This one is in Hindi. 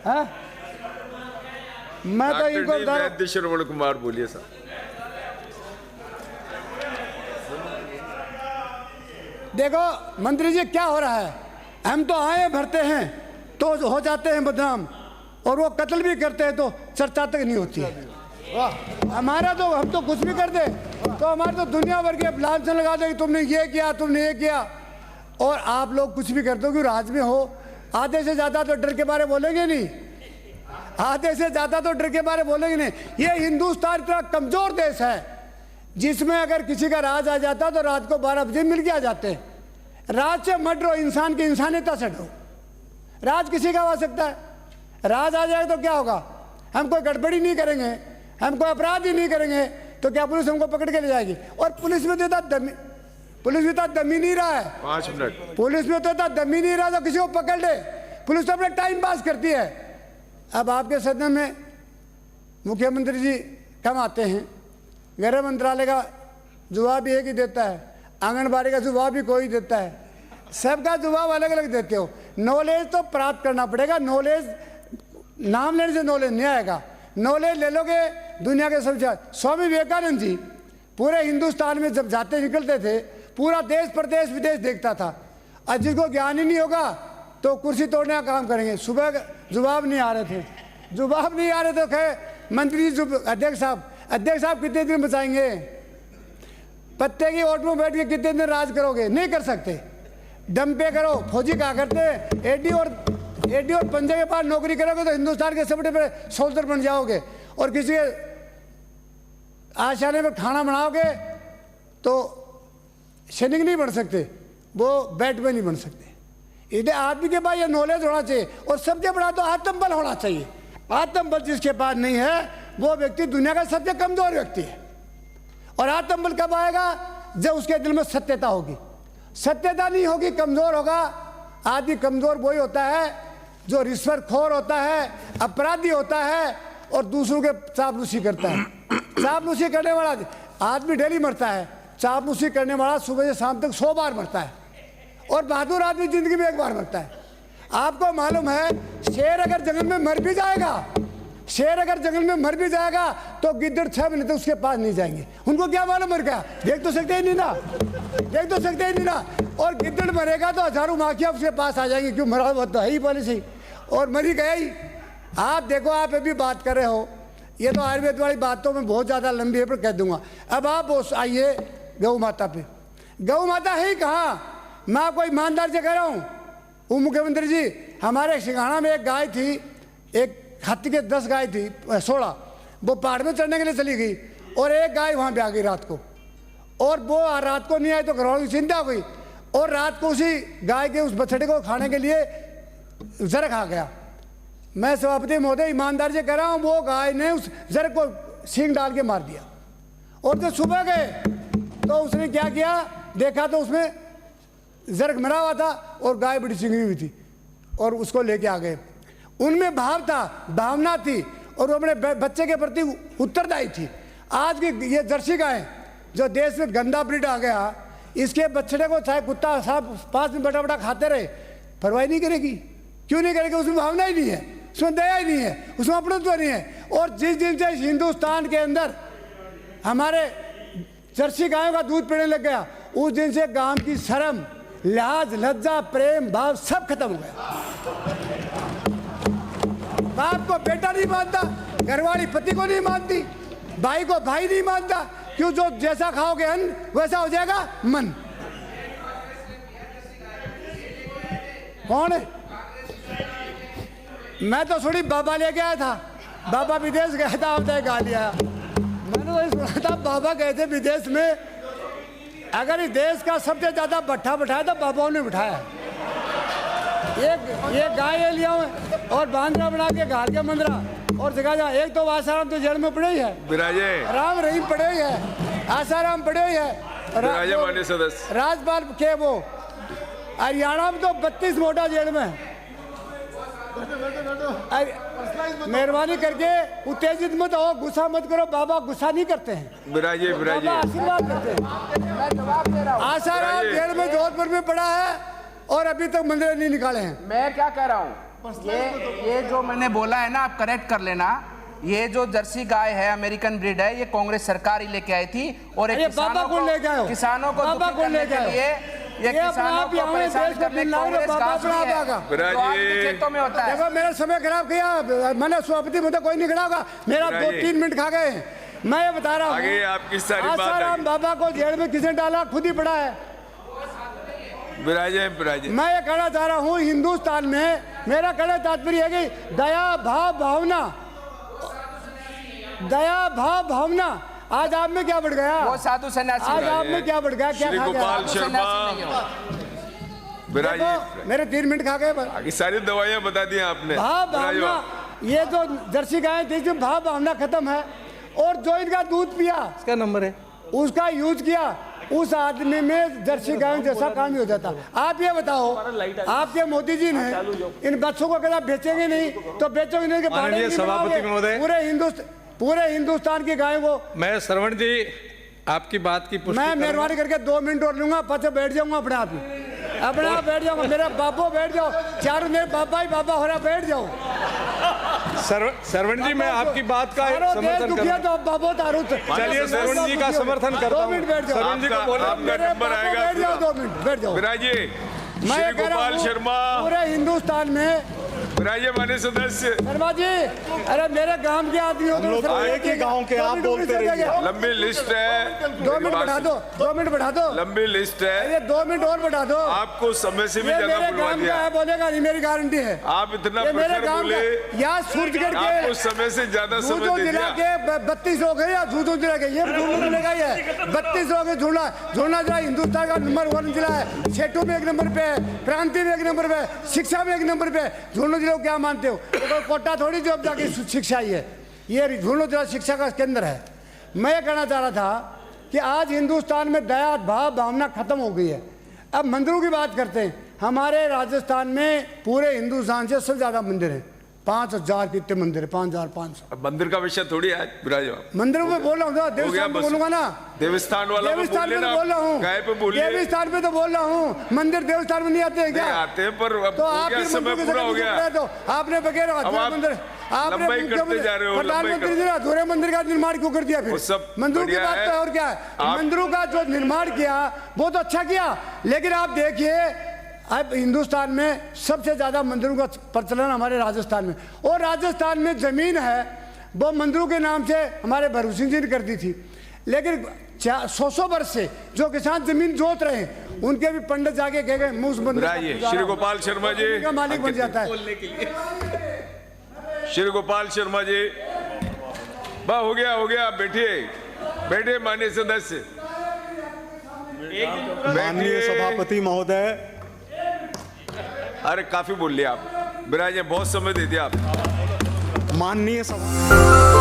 है? मैं तो इनको बता रहा हूं। श्रवण कुमार बोलिए सर। देखो मंत्री जी क्या हो रहा है, हम तो आए भरते हैं तो हो जाते हैं बदनाम, और वो कत्ल भी करते हैं तो चर्चा तक नहीं होती है। हमारा तो हम तो कुछ भी कर दे तो हमारे तो दुनिया भर के लांछन लगा दे कि तुमने ये किया, तुमने ये किया, और आप लोग कुछ भी कर दो कि राज में हो। आधे से ज़्यादा तो डर के बारे बोलेंगे नहीं, आधे से ज़्यादा तो डर के बारे बोलेंगे नहीं। ये हिंदुस्तान इतना कमज़ोर देश है जिसमें अगर किसी का राज आ जाता तो रात को 12 बजे मिल के आ जाते हैं। राज से मत डरो, इंसान की इंसानियत से डरो। राज किसी का आ सकता है, राज आ जाए तो क्या होगा? हम कोई गड़बड़ी नहीं करेंगे, हम कोई अपराध ही नहीं करेंगे तो क्या पुलिस हमको पकड़ के ले जाएगी? और पुलिस में तो इतना दमी नहीं रहा है। 5 मिनट। पुलिस में तो इतना दमी नहीं रहा तो किसी को पकड़ ले। पुलिस तो अपने टाइम पास करती है। अब आपके सदन में मुख्यमंत्री जी कम आते हैं, गृह मंत्रालय का जवाब एक ही देता है, आंगनबाड़ी का जवाब भी कोई देता है, सबका जवाब अलग अलग देते हो। नॉलेज तो प्राप्त करना पड़ेगा, नॉलेज नाम लेने से नॉलेज नहीं आएगा। नॉलेज ले लोगे दुनिया के सब। स्वामी विवेकानंद जी पूरे हिंदुस्तान में जब जाते निकलते थे पूरा देश प्रदेश विदेश देखता था। और जिसको ज्ञान ही नहीं होगा तो कुर्सी तोड़ने का काम करेंगे। सुबह जवाब नहीं आ रहे थे, जवाब नहीं आ रहे थे, कहे मंत्री जी अध्यक्ष साहब कितने दिन बचाएंगे? पत्ते की ओट में बैठ के कितने दिन राज करोगे? नहीं कर सकते, दम पे करो। फौजी कहा करते एडी और पंजे के पास नौकरी करोगे तो हिंदुस्तान के सबसे बड़े सोल्जर बन जाओगे, और किसी के आशाने में खाना बनाओगे तो सैनिक नहीं बन सकते, वो बैटमैन नहीं बन सकते। इधर आदमी के पास ये नॉलेज होना चाहिए, और सबसे बड़ा तो आत्मबल होना चाहिए। आत्मबल जिसके पास नहीं है वो व्यक्ति दुनिया का सबसे कमजोर व्यक्ति है। और आत्मबल कब आएगा? जब उसके दिल में सत्यता होगी। सत्यता नहीं होगी, कमजोर होगा। आदमी कमजोर वही होता है जो रिश्वतखोर होता है, अपराधी होता है और दूसरों के चापलूसी करता है। चापलूसी करने वाला आदमी डेली मरता है, चापलूसी करने वाला सुबह से शाम तक 100 बार मरता है, और बहादुर आदमी जिंदगी में 1 बार मरता है। आपको मालूम है शेर अगर जंगल में मर भी जाएगा, शेर अगर जंगल में मर भी जाएगा तो गिद्दड़ 6 महीने तक उसके पास नहीं जाएंगे। उनको क्या मालूम मर गया? देख तो सकते ही नहीं ना, देख तो सकते ही नहीं ना। और गिद्दड़ मरेगा तो हजारों माखियां उसके पास आ जाएंगी, क्यों? मरा हुआ तो है ही पहले से ही, और मरी गया ही। आप देखो, आप अभी बात कर रहे हो, ये तो आयुर्वेद वाली बातों में बहुत ज़्यादा लंबी है, पर कह दूंगा। अब आप आइए गौ माता पे। गौ माता है ही कहाँ? मैं आपको ईमानदार से कह रहा हूँ, वो मुख्यमंत्री जी, हमारे सिंघाड़ा में एक गाय थी, एक हाथी के 10 गाय थी, 16, वो पहाड़ में चढ़ने के लिए चली गई, और एक गाय वहाँ पे आ गई रात को, और वो रात को नहीं आई तो घरवालों की चिंता हो गई, और रात को उसी गाय के उस बछड़े को खाने के लिए जर खा गया। मैं सभापति महोदय ईमानदार से कह रहा हूँ, वो गाय ने उस जर को सींग डाल के मार दिया। और जब सुबह गए तो उसने क्या किया, देखा तो उसमें जर मरा हुआ था और गाय बड़ी सिंगड़ी हुई थी, और उसको लेके आ गए। उनमें भाव था, भावना थी, और वो अपने बच्चे के प्रति उत्तरदायी थी। आज की ये जर्सी गाय जो देश में गंदा ब्रीड आ गया, इसके बछड़े को चाहे कुत्ता साहब पास में बटा बटा खाते रहे, परवाही नहीं करेगी। क्यों नहीं करेगी? उसमें भावना ही नहीं है, उसमें दया ही नहीं है, उसमें अपनत्व नहीं है। और जिस दिन से हिंदुस्तान के अंदर हमारे जर्सी गायों का दूध पीने लग गया, उस दिन से गांव की शर्म, लिहाज, लज्जा, प्रेम भाव सब खत्म हो गया। बाप को बेटा नहीं मानता, घरवाली पति को नहीं मानती, भाई को भाई नहीं मानता। क्यों? जो जैसा खाओगे अन्न वैसा हो जाएगा मन। कौन है? मैं तो थोड़ी बाबा लेके आया था, बाबा विदेश गया था, आपने गाली आया। मैंने वही सुना था, बाबा गए थे विदेश में। अगर इस देश का सबसे ज्यादा भट्ठा बिठाया तो बाबाओं ने बिठाया। एक गाय लिया और बांद्रा बना के घाल के मंदरा, और जगह जा एक तो आसाराम तो जेल में पड़े ही है, राम रहीम पड़े ही है, आसाराम पड़े ही है, राजपाल के वो हरियाणा में तो 32 मोटा जेल में। मेहरबानी करके उत्तेजित मत हो, गुस्सा मत करो। बाबा गुस्सा नहीं करते हैं, बाबा आशीर्वाद करते हैं। आसाराम जेल में जोधपुर में पड़ा है और अभी तक मंदिर नहीं निकाले हैं। मैं क्या कह रहा हूँ, ये जो मैंने बोला है ना, आप करेक्ट कर लेना। ये जो जर्सी गाय है, अमेरिकन ब्रीड है, ये कांग्रेस सरकार ही लेके आई थी और एक किसानों को दुखी करने के लिए, ये किसानों को परेशान करने कांग्रेस घास हुई है, तो आपके खेतों में होता है। देखो मेरा समय खराब किया, मैंने सभापति मुझे कोई नहीं खड़ा होगा, मेरा 2-3 मिनट खा गए। मैं ये बता रहा हूँ, आसाराम बाबा को जेल में किसने डाला, खुद ही पड़ा है। मैं ये कहना चाह रहा हूँ, हिंदुस्तान में मेरा कहना तात्पर्य है कि दया भावना आज आप में क्या बढ़ गया? वो साधु सन्यासी, आज आप में क्या बढ़ गया? क्या खा गया? मेरे 3 मिनट खा गए, सारी दवाइयां बता दी आपने। भावना, ये जो जर्सी गाय थी, भावना खत्म है। और जो इनका दूध पिया, इसका नंबर है, उसका यूज किया, उस आदमी में जर्सी गायों जैसा काम ही हो जाता। आप ये बताओ, आपके मोदी जी ने इन बच्चों को कदा बेचेंगे नहीं तो बेचोगे नहीं, माननीय सभापति महोदय, पूरे हिंदुस्तान की गायों को। मैं श्रवण जी आपकी बात की पुष्टि मैं मेहरबानी करके 2 मिनट और लूंगा, पीछे बैठ जाऊंगा अपने आप बैठ जाऊंगा। मेरा बाबो बैठ जाओ, चारों मेरे बाबा ही बाबा हो रहा, बैठ जाओ। श्रवण जी, मैं आपकी बात का समर्थन करता हूं। तो बाबो तारू, चलिए श्रवण जी का समर्थन करता हूं। 2 मिनट बैठ जाओ, श्रवण जी को बोलो, आपका नंबर आएगा। बैठ जाओ, 2 मिनट बैठ जाओ। श्री गोपाल शर्मा, पूरे हिंदुस्तान में माननीय सदस्य शर्मा जी, अरे मेरे गांव के आदमी हो, एक ही गांव के, आप बोलते रहिए। लंबी लिस्ट है, 2 मिनट बढ़ा दो, 2 मिनट बढ़ा दो, लंबी लिस्ट है। ये 2 मिनट और बढ़ा दो। आपको समय से भी ज्यादा मेरे बुलवा गांव दिया, का है, बोलेगा नहीं, मेरी गारंटी है। आप इतना ये मेरे प्रखर गांव बोले, का, यहाँ सूरजगढ़ आपको के समय से ज्यादा समय दे जिला दिया। के 32 लोग हैं, या झूठो जिला के, ये झूठो मिलेगा ही है। 32 लोग है, झूला जिला हिंदुस्तान का नंबर 1 जिला है। सेठू में 1 नंबर पे है, प्रांति में 1 नंबर पे, शिक्षा में 1 नंबर पे। झूलो जिला क्या मानते हो? तो कोटा थोड़ी जो जाके शिक्षा ही है, ये झूलो जिला शिक्षा का केंद्र है। मैं ये कहना चाह रहा था कि आज हिंदुस्तान में दया भावना खत्म हो गई है। अब मंदिरों की बात करते हैं। हमारे राजस्थान में पूरे हिंदुस्तान से सबसे ज्यादा मंदिर हैं, 5000 कितने मंदिर है, 5500। अब मंदिर का विषय थोड़ी है मंदिरों में बोल रहा हूँ, देवस्थान पे बोलूंगा ना, देवस्थान वाला देवस्थान पे तो बोल रहा हूँ, गाय पे बोलिए, देवस्थान पे तो बोल रहा हूँ। मंदिर देवस्थान में नहीं आते हैं क्या? आते हैं, पर तो आप समय पूरा हो गया, तो आपने बगैर मंदिर, आपने प्रधानमंत्री ने अधूरे मंदिर का निर्माण क्यों कर दिया? फिर मंदिरों की बात है और क्या है? मंदिरों का जो निर्माण किया वो तो अच्छा किया, लेकिन आप देखिए अब हिंदुस्तान में सबसे ज्यादा मंदिरों का प्रचलन हमारे राजस्थान में, और राजस्थान में जमीन है वो मंदिरों के नाम से हमारे भरू सिंह जी ने कर दी थी। लेकिन 100 वर्ष से जो किसान जमीन जोत रहे हैं, उनके भी पंडित जाके कह गए मुझ मंदिर श्री गोपाल शर्मा जी का मालिक बन जाता है। श्री गोपाल शर्मा जी, हो गया, बैठिए माननीय सदस्य, माननीय सभापति महोदय। अरे काफी बोल लिया आप, बहुत समय दे दिया आप। माननीय सभा